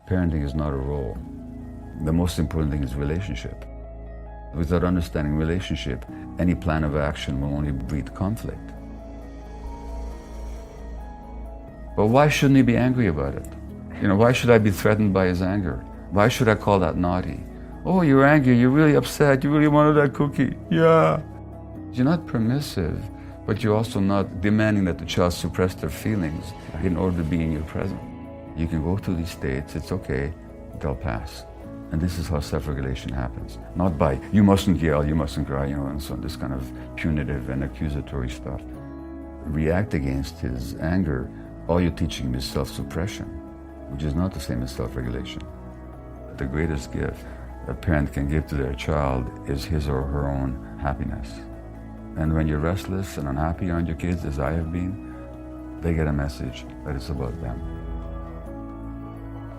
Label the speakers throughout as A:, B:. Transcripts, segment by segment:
A: Parenting is not a role. The most important thing is relationship. Without understanding relationship, any plan of action will only breed conflict. But why shouldn't he be angry about it? Why should I be threatened by his anger? Why should I call that naughty? Oh, you're angry, you're really upset, you really wanted that cookie. Yeah. You're not permissive, but you're also not demanding that the child suppress their feelings in order to be in your presence. You can go through these states, it's okay, they'll pass. And this is how self-regulation happens. Not by, you mustn't yell, you mustn't cry, and so on, this kind of punitive and accusatory stuff. React against his anger, all you're teaching him is self-suppression, which is not the same as self-regulation. The greatest gift a parent can give to their child is his or her own happiness. And when you're restless and unhappy around your kids, as I have been, they get a message that it's about them.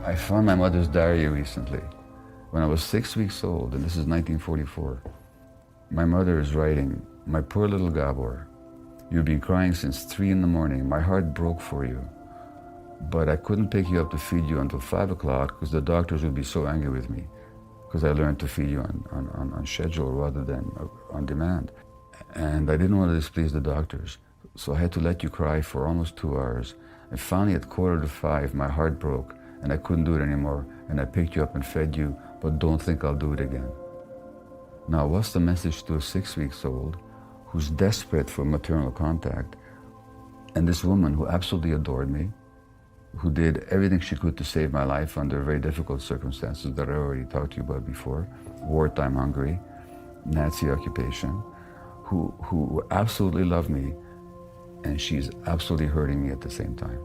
A: I found my mother's diary recently. When I was 6 weeks old, and this is 1944, my mother is writing, "My poor little Gabor, you've been crying since 3 in the morning. My heart broke for you. But I couldn't pick you up to feed you until 5 o'clock because the doctors would be so angry with me because I learned to feed you on schedule rather than on demand. And I didn't want to displease the doctors, so I had to let you cry for almost 2 hours. And finally at 4:45, my heart broke and I couldn't do it anymore, and I picked you up and fed you, but don't think I'll do it again." Now, what's the message to a 6 weeks old who's desperate for maternal contact, and this woman who absolutely adored me, who did everything she could to save my life under very difficult circumstances that I already talked to you about before, wartime Hungary, Nazi occupation, who absolutely loved me, and she's absolutely hurting me at the same time.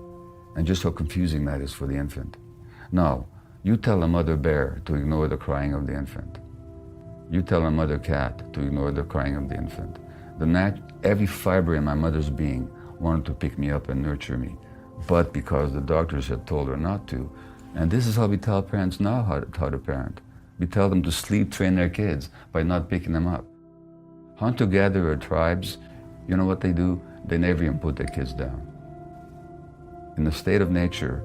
A: And just how confusing that is for the infant. Now, you tell a mother bear to ignore the crying of the infant. You tell a mother cat to ignore the crying of the infant. Every fiber in my mother's being wanted to pick me up and nurture me, but because the doctors had told her not to. And this is how we tell parents now how to parent. We tell them to sleep train their kids by not picking them up. Hunter-gatherer tribes, you know what they do? They never even put their kids down. In the state of nature,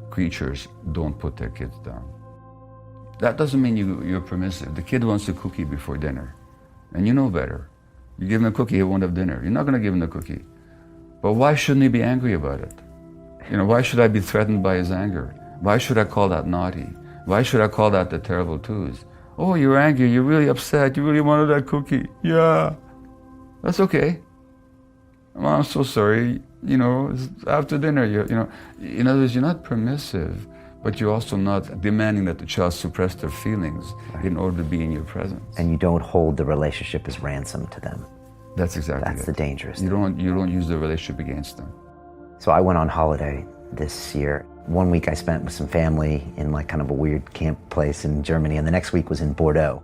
A: creatures don't put their kids down. That doesn't mean you're permissive. The kid wants a cookie before dinner, and you know better. You give him a cookie, he won't have dinner. You're not going to give him the cookie. But why shouldn't he be angry about it? Why should I be threatened by his anger? Why should I call that naughty? Why should I call that the terrible twos? Oh, you're angry, you're really upset, you really wanted that cookie. Yeah. That's okay. Well, I'm so sorry. It's after dinner, in other words, you're not permissive, but you're also not demanding that the child suppress their feelings in order to be in your presence.
B: And you don't hold the relationship as ransom to them.
A: That's exactly it.
B: That's the dangerous thing.
A: You don't use the relationship against them.
B: So I went on holiday this year. 1 week I spent with some family in kind of a weird camp place in Germany, and the next week was in Bordeaux.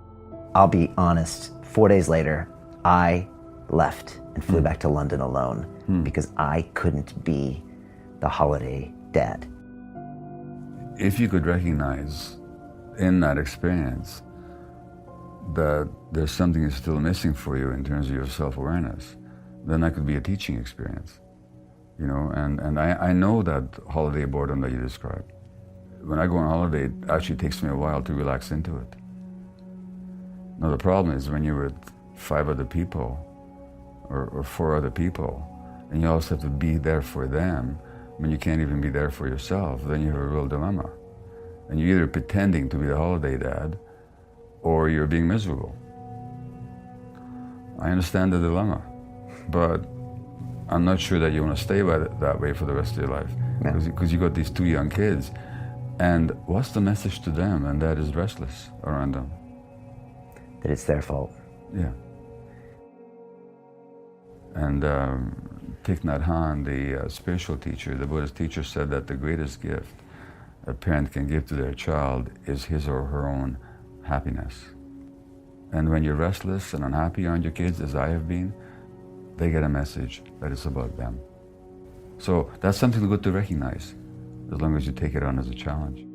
B: I'll be honest, 4 days later, I left and flew back to London alone because I couldn't be the holiday dad.
A: If you could recognize in that experience that there's something that's still missing for you in terms of your self-awareness, then that could be a teaching experience. And I know that holiday boredom that you described. When I go on holiday, it actually takes me a while to relax into it. Now the problem is when you're with 5 other people or 4 other people, and you also have to be there for them when you can't even be there for yourself, then you have a real dilemma. And you're either pretending to be the holiday dad, or you're being miserable. I understand the dilemma, but I'm not sure that you want to stay that way for the rest of your life, because you got these 2 young kids, and what's the message to them? And that is restless around them.
B: That it's their fault.
A: Yeah. And Thich Nhat Hanh, the spiritual teacher, the Buddhist teacher, said that the greatest gift a parent can give to their child is his or her own happiness. And when you're restless and unhappy around your kids, as I have been, they get a message that it's about them. So that's something good to recognize, as long as you take it on as a challenge.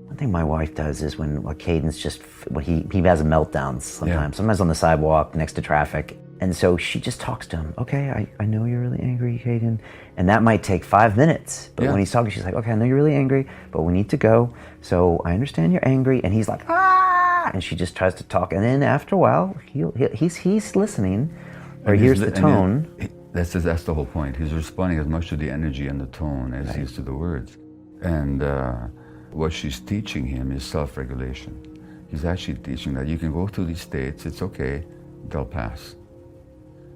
B: One thing my wife does is when Caden's he has meltdowns sometimes. Yeah. Sometimes on the sidewalk next to traffic. And so she just talks to him. Okay, I know you're really angry, Hayden. And that might take 5 minutes. But when he's talking, she's like, okay, I know you're really angry, but we need to go. So I understand you're angry. And he's like, ah! And she just tries to talk. And then after a while, he's listening, or hears the tone.
A: That's the whole point. He's responding as much to the energy and the tone as he is to the words. And what she's teaching him is self-regulation. He's actually teaching that you can go through these states, it's okay, they'll pass.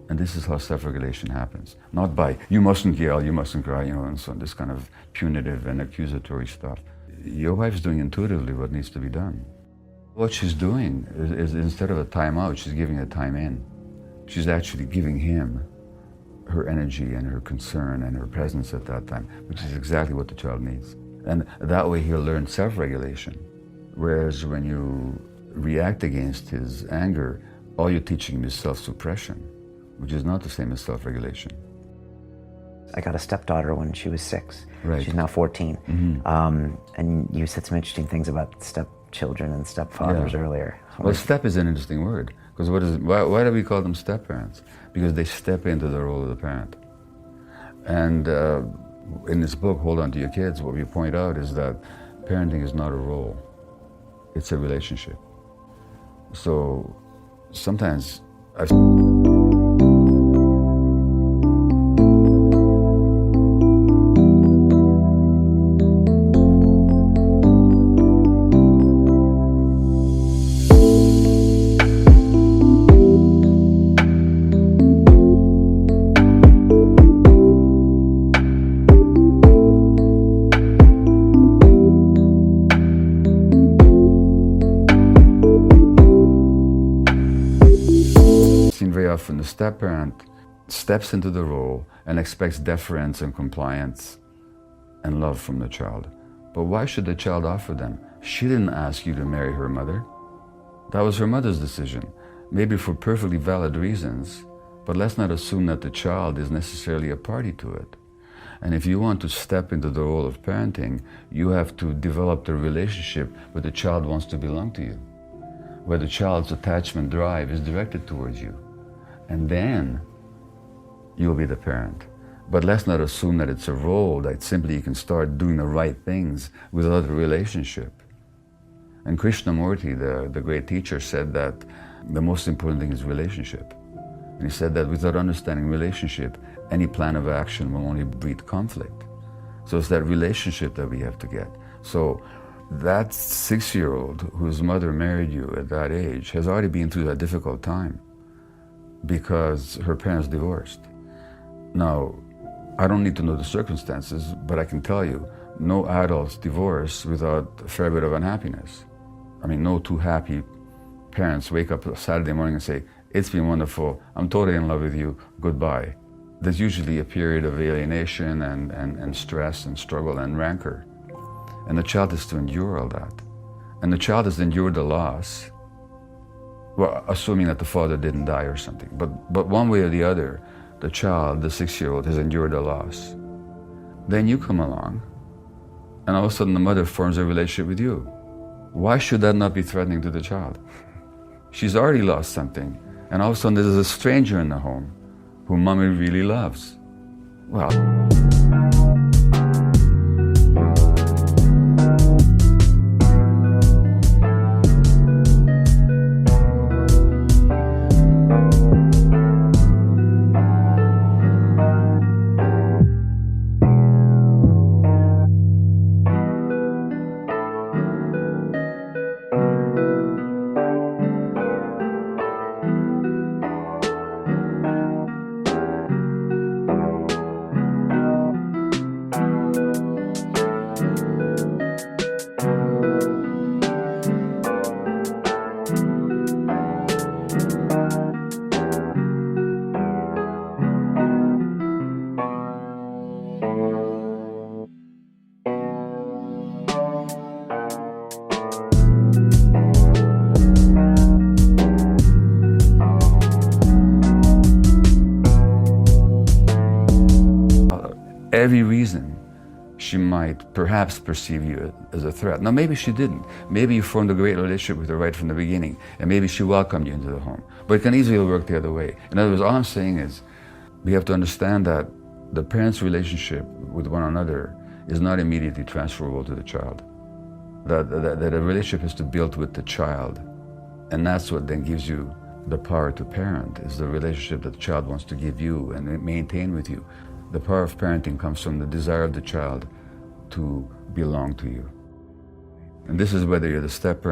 A: And this is how self-regulation happens. Not by, you mustn't yell, you mustn't cry, and so on, this kind of punitive and accusatory stuff. Your wife's doing intuitively what needs to be done. What she's doing is instead of a time out, she's giving a time in. She's actually giving him her energy and her concern and her presence at that time, which is exactly what the child needs. And that way he'll learn self-regulation. Whereas when you react against his anger, all you're teaching him is self-suppression, which is not the same as self-regulation.
B: I got a stepdaughter when she was 6.
A: Right.
B: She's now 14.
A: Mm-hmm.
B: And you said some interesting things about stepchildren and stepfathers earlier.
A: Well, step is an interesting word, because why do we call them step-parents? Because they step into the role of the parent. And in this book, Hold On to Your Kids, what we point out is that parenting is not a role, it's a relationship. So sometimes I've very often the step-parent steps into the role and expects deference and compliance and love from the child. But why should the child offer them? She didn't ask you to marry her mother. That was her mother's decision, maybe for perfectly valid reasons, but let's not assume that the child is necessarily a party to it. And if you want to step into the role of parenting, you have to develop the relationship where the child wants to belong to you, where the child's attachment drive is directed towards you. And then you'll be the parent. But let's not assume that it's a role, that simply you can start doing the right things without a relationship. And Krishnamurti, the great teacher, said that the most important thing is relationship. And he said that without understanding relationship, any plan of action will only breed conflict. So it's that relationship that we have to get. So that 6-year-old whose mother married you at that age has already been through that difficult time, because her parents divorced. Now, I don't need to know the circumstances, but I can tell you, no adults divorce without a fair bit of unhappiness. I mean, no two happy parents wake up Saturday morning and say, it's been wonderful, I'm totally in love with you, goodbye. There's usually a period of alienation and stress and struggle and rancor. And the child has to endure all that. And the child has endured the loss, well, assuming that the father didn't die or something. But one way or the other, the child, the 6-year-old, has endured a loss. Then you come along, and all of a sudden the mother forms a relationship with you. Why should that not be threatening to the child? She's already lost something, and all of a sudden there's a stranger in the home whom mommy really loves. Well, every reason she might perhaps perceive you as a threat. Now, maybe she didn't. Maybe you formed a great relationship with her right from the beginning, and maybe she welcomed you into the home. But it can easily work the other way. In other words, all I'm saying is we have to understand that the parents' relationship with one another is not immediately transferable to the child. That a relationship is to be built with the child. And that's what then gives you the power to parent, is the relationship that the child wants to give you and maintain with you. The power of parenting comes from the desire of the child to belong to you. And this is whether you're the step parent